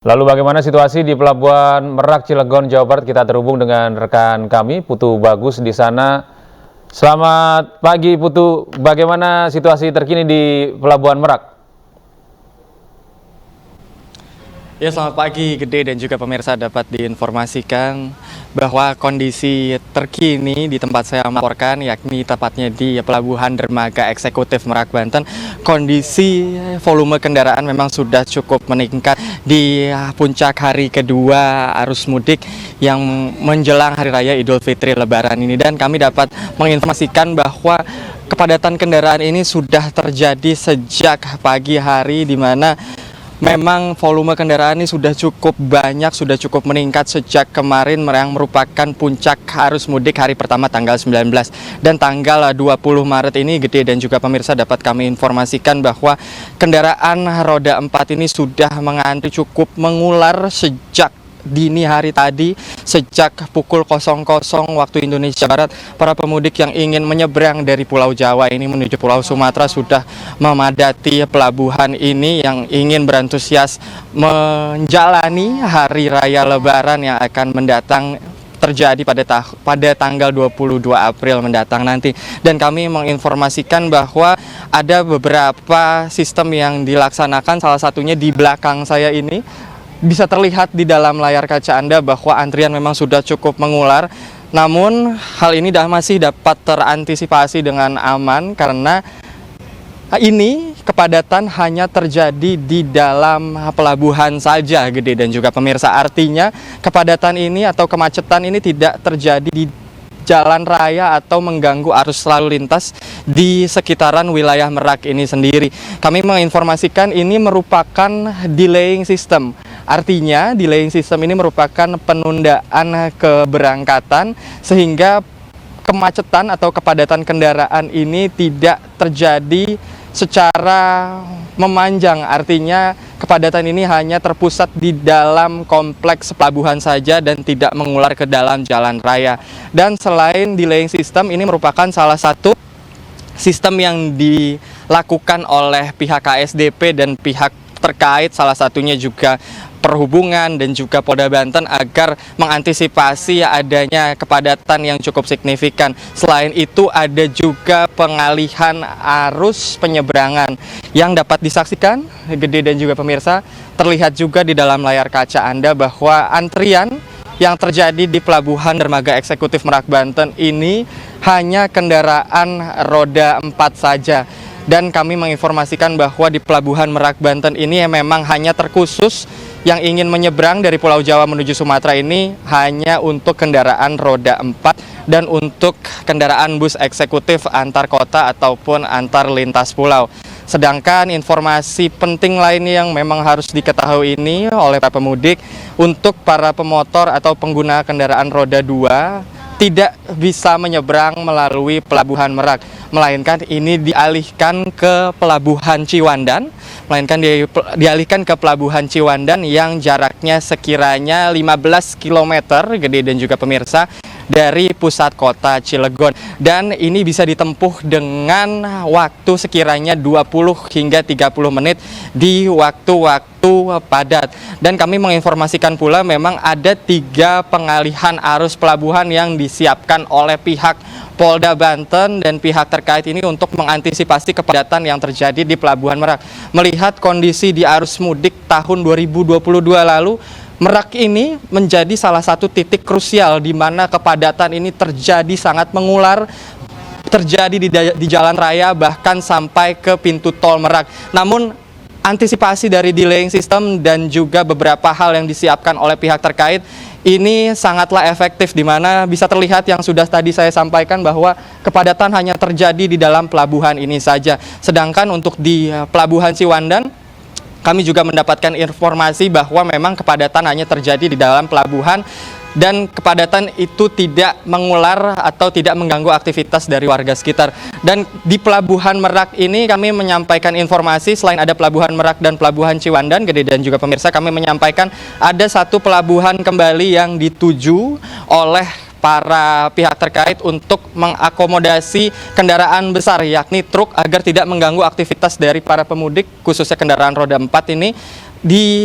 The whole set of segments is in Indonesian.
Lalu bagaimana situasi di Pelabuhan Merak, Cilegon, Jawa Barat? Kita terhubung dengan rekan kami, Putu Bagus di sana. Selamat pagi Putu, bagaimana situasi terkini di Pelabuhan Merak? Ya, selamat pagi Gede dan juga pemirsa, dapat diinformasikan bahwa kondisi terkini di tempat saya melaporkan, yakni tepatnya di Pelabuhan Dermaga Eksekutif Merak, Banten, kondisi volume kendaraan memang sudah cukup meningkat di puncak hari kedua arus mudik yang menjelang Hari Raya Idul Fitri Lebaran ini. Dan kami dapat menginformasikan bahwa kepadatan kendaraan ini sudah terjadi sejak pagi hari, di mana memang volume kendaraan ini sudah cukup banyak, sudah cukup meningkat sejak kemarin yang merupakan puncak arus mudik hari pertama tanggal 19. Dan tanggal 20 Maret ini, Gede dan juga pemirsa, dapat kami informasikan bahwa kendaraan roda 4 ini sudah mengantri cukup mengular sejak dini hari tadi. Sejak pukul 00 waktu Indonesia Barat, para pemudik yang ingin menyeberang dari Pulau Jawa ini menuju Pulau Sumatera sudah memadati pelabuhan ini, yang ingin berantusias menjalani Hari Raya Lebaran yang akan mendatang, terjadi pada tanggal 22 April mendatang nanti. Dan kami menginformasikan bahwa ada beberapa sistem yang dilaksanakan, salah satunya di belakang saya ini. Bisa terlihat di dalam layar kaca Anda bahwa antrian memang sudah cukup mengular. Namun hal ini masih dapat terantisipasi dengan aman, karena ini kepadatan hanya terjadi di dalam pelabuhan saja, Gede dan juga pemirsa. Artinya kepadatan ini atau kemacetan ini tidak terjadi di jalan raya atau mengganggu arus lalu lintas di sekitaran wilayah Merak ini sendiri. Kami menginformasikan ini merupakan delaying system. Artinya delaying system ini merupakan penundaan keberangkatan, sehingga kemacetan atau kepadatan kendaraan ini tidak terjadi secara memanjang. Artinya kepadatan ini hanya terpusat di dalam kompleks pelabuhan saja dan tidak mengular ke dalam jalan raya. Dan selain delaying system, ini merupakan salah satu sistem yang dilakukan oleh pihak KSDP dan pihak terkait, salah satunya juga Perhubungan dan juga Polda Banten, agar mengantisipasi adanya kepadatan yang cukup signifikan. Selain itu ada juga pengalihan arus penyeberangan yang dapat disaksikan, Gede dan juga pemirsa. Terlihat juga di dalam layar kaca Anda bahwa antrian yang terjadi di Pelabuhan Dermaga Eksekutif Merak, Banten ini hanya kendaraan roda 4 saja. Dan kami menginformasikan bahwa di Pelabuhan Merak, Banten ini memang hanya terkhusus yang ingin menyeberang dari Pulau Jawa menuju Sumatera ini hanya untuk kendaraan roda 4 dan untuk kendaraan bus eksekutif antar kota ataupun antar lintas pulau. Sedangkan informasi penting lain yang memang harus diketahui ini oleh para pemudik, untuk para pemotor atau pengguna kendaraan roda 2 tidak bisa menyeberang melalui Pelabuhan Merak, melainkan ini dialihkan ke Pelabuhan Ciwandan, dialihkan ke Pelabuhan Ciwandan yang jaraknya sekiranya 15 km, Gede dan juga pemirsa, dari pusat kota Cilegon. Dan ini bisa ditempuh dengan waktu sekiranya 20 hingga 30 menit di waktu-waktu padat. Dan kami menginformasikan pula memang ada 3 pengalihan arus pelabuhan yang disiapkan oleh pihak Polda Banten dan pihak terkait ini untuk mengantisipasi kepadatan yang terjadi di Pelabuhan Merak. Melihat kondisi di arus mudik tahun 2022 lalu, Merak ini menjadi salah satu titik krusial di mana kepadatan ini terjadi sangat mengular, terjadi di jalan raya bahkan sampai ke pintu tol Merak. Namun antisipasi dari delaying system dan juga beberapa hal yang disiapkan oleh pihak terkait ini sangatlah efektif, di mana bisa terlihat yang sudah tadi saya sampaikan bahwa kepadatan hanya terjadi di dalam pelabuhan ini saja. Sedangkan untuk di Pelabuhan Ciwandan, kami juga mendapatkan informasi bahwa memang kepadatan hanya terjadi di dalam pelabuhan dan kepadatan itu tidak mengular atau tidak mengganggu aktivitas dari warga sekitar. Dan di Pelabuhan Merak ini kami menyampaikan informasi, selain ada Pelabuhan Merak dan Pelabuhan Ciwandan, Gede dan juga pemirsa, kami menyampaikan ada satu pelabuhan kembali yang dituju oleh para pihak terkait untuk mengakomodasi kendaraan besar, yakni truk, agar tidak mengganggu aktivitas dari para pemudik, khususnya kendaraan roda 4 ini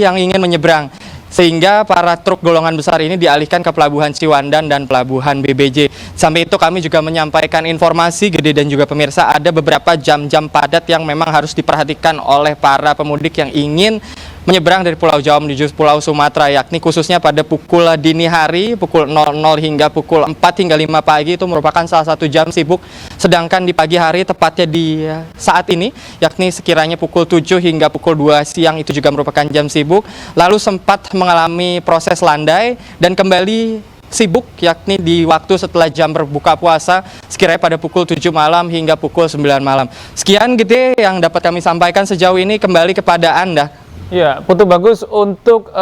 yang ingin menyeberang. sehingga para truk golongan besar ini dialihkan ke Pelabuhan Ciwandan dan Pelabuhan BBJ. Sampai itu kami juga menyampaikan informasi, Gede dan juga pemirsa, ada beberapa jam-jam padat yang memang harus diperhatikan oleh para pemudik yang ingin menyeberang dari Pulau Jawa menuju Pulau Sumatera, yakni khususnya pada pukul dini hari, pukul 00 hingga pukul 4 hingga 5 pagi itu merupakan salah satu jam sibuk. Sedangkan di pagi hari, tepatnya di saat ini, yakni sekiranya pukul 7 hingga pukul 2 siang itu juga merupakan jam sibuk. Lalu sempat mengalami proses landai dan kembali sibuk, yakni di waktu setelah jam berbuka puasa, sekiranya pada pukul 7 malam hingga pukul 9 malam. Sekian Gede yang dapat kami sampaikan sejauh ini, kembali kepada Anda. Ya, Putu Bagus, untuk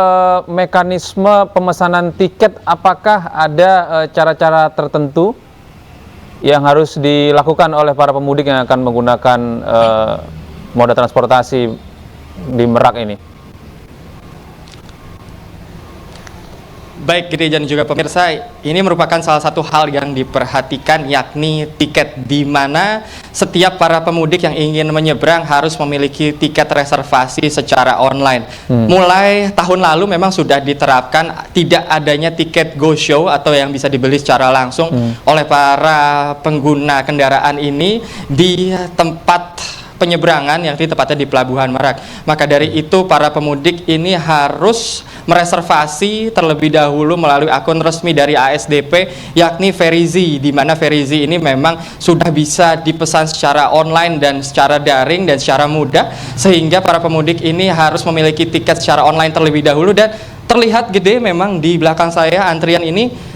mekanisme pemesanan tiket, apakah ada cara-cara tertentu yang harus dilakukan oleh para pemudik yang akan menggunakan moda transportasi di Merak ini? Baik, Gede dan juga pemirsa, ini merupakan salah satu hal yang diperhatikan, yakni tiket, di mana setiap para pemudik yang ingin menyeberang harus memiliki tiket reservasi secara online. Mulai tahun lalu memang sudah diterapkan tidak adanya tiket go show atau yang bisa dibeli secara langsung oleh para pengguna kendaraan ini di tempat penyeberangan yang tepatnya di Pelabuhan Merak. Maka dari itu para pemudik ini harus mereservasi terlebih dahulu melalui akun resmi dari ASDP, yakni Ferizi, di mana Ferizi ini memang sudah bisa dipesan secara online dan secara daring dan secara mudah, sehingga para pemudik ini harus memiliki tiket secara online terlebih dahulu. Dan terlihat Gede memang di belakang saya antrian ini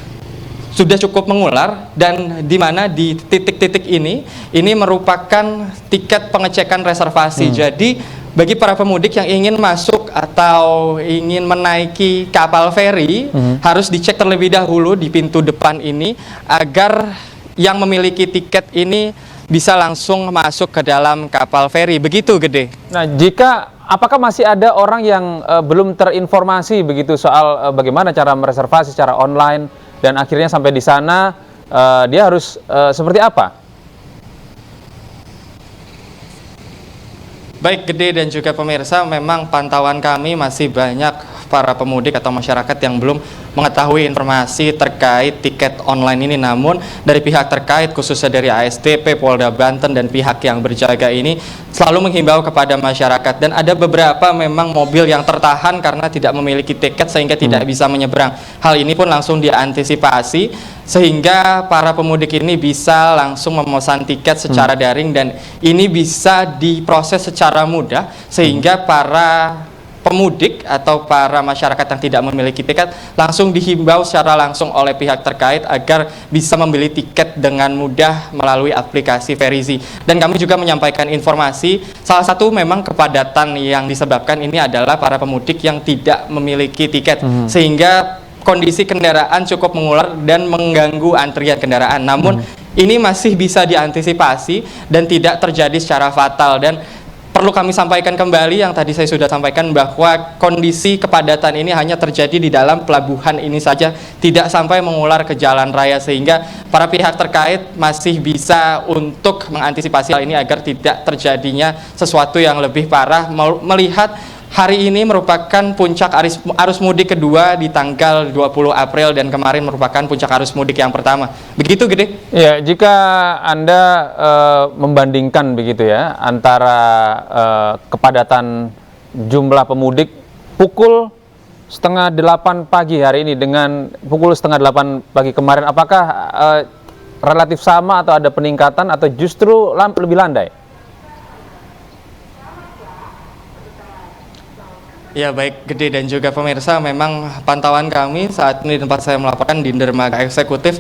sudah cukup mengular, dan di mana di titik-titik ini merupakan tiket pengecekan reservasi. Jadi bagi para pemudik yang ingin masuk atau ingin menaiki kapal feri harus dicek terlebih dahulu di pintu depan ini agar yang memiliki tiket ini bisa langsung masuk ke dalam kapal feri. Begitu Gede. Nah, apakah masih ada orang yang belum terinformasi begitu soal bagaimana cara mereservasi secara online, dan akhirnya sampai di sana dia harus seperti apa? Baik Gede dan juga pemirsa, memang pantauan kami masih banyak para pemudik atau masyarakat yang belum mengetahui informasi terkait tiket online ini. Namun dari pihak terkait, khususnya dari ASDP, Polda Banten, dan pihak yang berjaga ini selalu menghimbau kepada masyarakat. Dan ada beberapa memang mobil yang tertahan karena tidak memiliki tiket sehingga tidak bisa menyeberang. Hal ini pun langsung diantisipasi sehingga para pemudik ini bisa langsung memesan tiket secara daring, dan ini bisa diproses secara mudah sehingga para pemudik atau para masyarakat yang tidak memiliki tiket langsung dihimbau secara langsung oleh pihak terkait agar bisa membeli tiket dengan mudah melalui aplikasi Ferizi. Dan kami juga menyampaikan informasi, salah satu memang kepadatan yang disebabkan ini adalah para pemudik yang tidak memiliki tiket, sehingga kondisi kendaraan cukup mengular dan mengganggu antrian kendaraan. Namun ini masih bisa diantisipasi dan tidak terjadi secara fatal. Dan perlu kami sampaikan kembali yang tadi saya sudah sampaikan, bahwa kondisi kepadatan ini hanya terjadi di dalam pelabuhan ini saja, tidak sampai mengular ke jalan raya, sehingga para pihak terkait masih bisa untuk mengantisipasi hal ini agar tidak terjadinya sesuatu yang lebih parah, melihat hari ini merupakan puncak arus mudik kedua di tanggal 20 April dan kemarin merupakan puncak arus mudik yang pertama. Begitu Gede? Ya, jika Anda membandingkan begitu ya antara kepadatan jumlah pemudik pukul 7:30 pagi hari ini dengan pukul 7:30 pagi kemarin, apakah relatif sama atau ada peningkatan atau justru lebih landai? Ya baik Gede dan juga pemirsa, memang pantauan kami saat ini tempat saya melaporkan di dermaga eksekutif,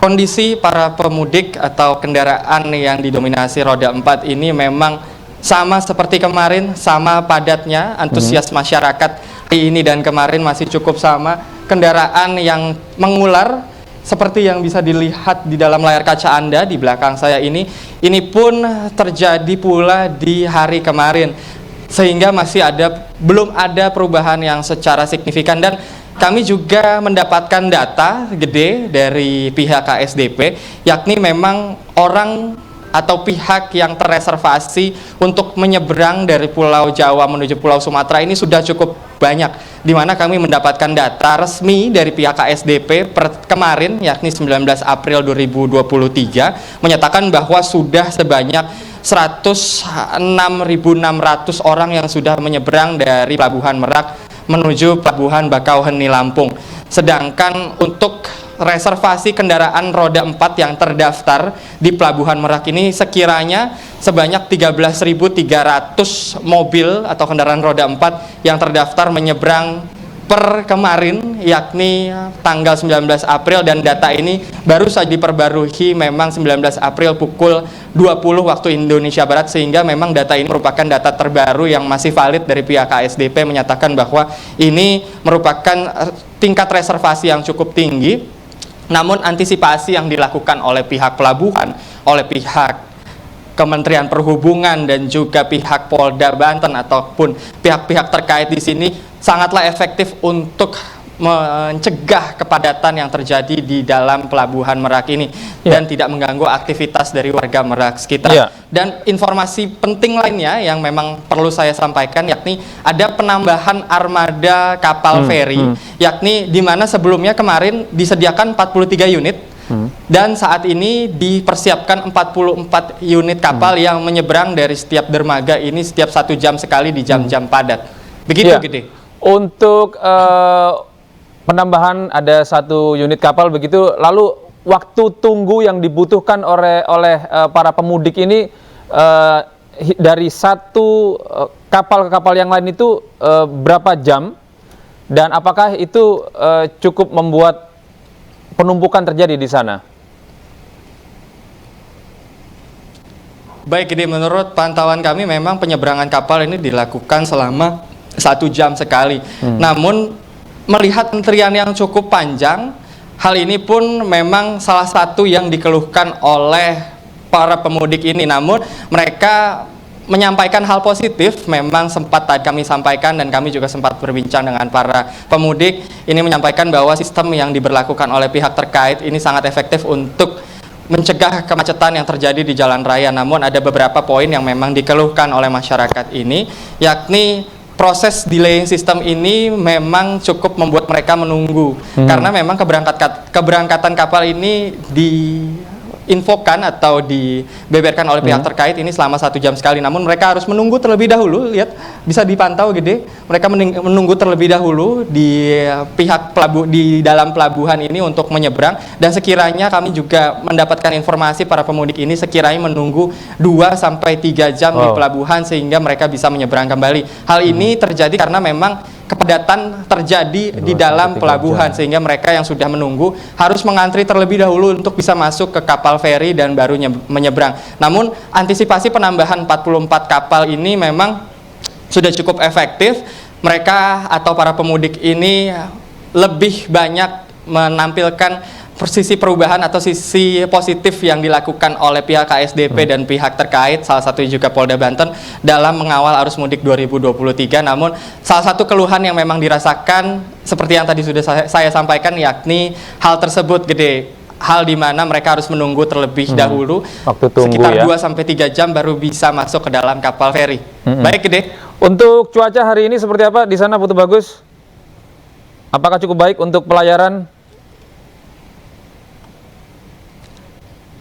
kondisi para pemudik atau kendaraan yang didominasi roda 4 ini memang sama seperti kemarin, sama padatnya, antusias masyarakat hari ini dan kemarin masih cukup sama. Kendaraan yang mengular seperti yang bisa dilihat di dalam layar kaca Anda di belakang saya ini pun terjadi pula di hari kemarin, sehingga belum ada perubahan yang secara signifikan. Dan kami juga mendapatkan data Gede dari pihak KSDP, yakni memang orang atau pihak yang terreservasi untuk menyeberang dari Pulau Jawa menuju Pulau Sumatera ini sudah cukup banyak, di mana kami mendapatkan data resmi dari pihak KSDP per kemarin, yakni 19 April 2023, menyatakan bahwa sudah sebanyak 106.600 orang yang sudah menyeberang dari Pelabuhan Merak menuju Pelabuhan Bakauheni Lampung. Sedangkan untuk reservasi kendaraan roda 4 yang terdaftar di Pelabuhan Merak ini sekiranya sebanyak 13.300 mobil atau kendaraan roda 4 yang terdaftar menyeberang per kemarin, yakni tanggal 19 April, dan data ini baru saja diperbarui memang 19 April pukul 20 waktu Indonesia Barat, sehingga memang data ini merupakan data terbaru yang masih valid dari pihak KSDP, menyatakan bahwa ini merupakan tingkat reservasi yang cukup tinggi. Namun antisipasi yang dilakukan oleh pihak pelabuhan, oleh pihak Kementerian Perhubungan dan juga pihak Polda Banten ataupun pihak-pihak terkait di sini sangatlah efektif untuk mencegah kepadatan yang terjadi di dalam Pelabuhan Merak ini dan tidak mengganggu aktivitas dari warga Merak sekitar. Dan informasi penting lainnya yang memang perlu saya sampaikan, yakni ada penambahan armada kapal feri, yakni di mana sebelumnya kemarin disediakan 43 unit. Dan saat ini dipersiapkan 44 unit kapal yang menyeberang dari setiap dermaga ini setiap 1 jam sekali di jam-jam padat. Begitu, Gede. Untuk penambahan ada 1 unit kapal begitu, lalu waktu tunggu yang dibutuhkan oleh para pemudik ini dari satu kapal ke kapal yang lain itu berapa jam, dan apakah itu cukup membuat penumpukan terjadi di sana? Baik, jadi menurut pantauan kami memang penyeberangan kapal ini dilakukan selama 1 jam sekali. Namun melihat antrian yang cukup panjang, hal ini pun memang salah satu yang dikeluhkan oleh para pemudik ini. Namun mereka menyampaikan hal positif, memang sempat kami sampaikan dan kami juga sempat berbincang dengan para pemudik. Ini menyampaikan bahwa sistem yang diberlakukan oleh pihak terkait ini sangat efektif untuk mencegah kemacetan yang terjadi di jalan raya. Namun ada beberapa poin yang memang dikeluhkan oleh masyarakat ini, yakni proses delaying sistem ini memang cukup membuat mereka menunggu. Karena memang keberangkatan kapal ini diinfokan atau dibeberkan oleh pihak terkait ini selama 1 jam sekali. Namun mereka harus menunggu terlebih dahulu. Lihat, bisa dipantau, Gede. Mereka menunggu terlebih dahulu di di dalam pelabuhan ini untuk menyeberang. Dan sekiranya kami juga mendapatkan informasi para pemudik ini sekiranya menunggu 2-3 jam di pelabuhan sehingga mereka bisa menyeberang kembali. Hal ini terjadi karena memang kepadatan terjadi di dalam pelabuhan, sehingga mereka yang sudah menunggu harus mengantri terlebih dahulu untuk bisa masuk ke kapal feri dan baru menyeberang. Namun antisipasi penambahan 44 kapal ini memang sudah cukup efektif. Mereka atau para pemudik ini lebih banyak menampilkan sisi perubahan atau sisi positif yang dilakukan oleh pihak KSDP dan pihak terkait, salah satunya juga Polda Banten, dalam mengawal arus mudik 2023. Namun salah satu keluhan yang memang dirasakan seperti yang tadi sudah saya sampaikan, yakni hal tersebut, Gede. Hal di mana mereka harus menunggu terlebih dahulu waktu tunggu, sekitar 2-3 jam baru bisa masuk ke dalam kapal feri. Baik, Gede. Untuk cuaca hari ini seperti apa di sana, Putu Bagus? Apakah cukup baik untuk pelayaran?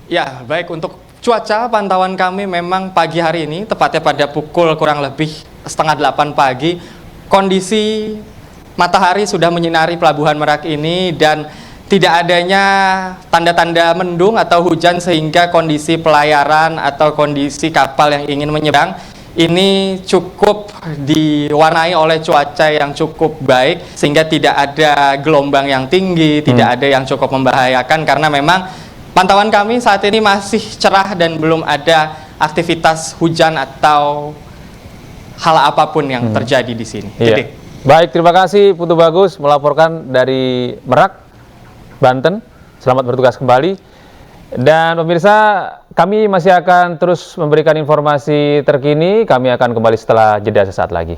Ya, baik, untuk cuaca pantauan kami memang pagi hari ini, tepatnya pada pukul kurang lebih 7:30 pagi, kondisi matahari sudah menyinari Pelabuhan Merak ini dan tidak adanya tanda-tanda mendung atau hujan, sehingga kondisi pelayaran atau kondisi kapal yang ingin menyeberang ini cukup diwarnai oleh cuaca yang cukup baik, sehingga tidak ada gelombang yang tinggi, tidak ada yang cukup membahayakan, karena memang pantauan kami saat ini masih cerah dan belum ada aktivitas hujan atau hal apapun yang terjadi di sini. Iya. Baik, terima kasih Putu Bagus melaporkan dari Merak, Banten. Selamat bertugas kembali. Dan pemirsa, kami masih akan terus memberikan informasi terkini. Kami akan kembali setelah jeda sesaat lagi.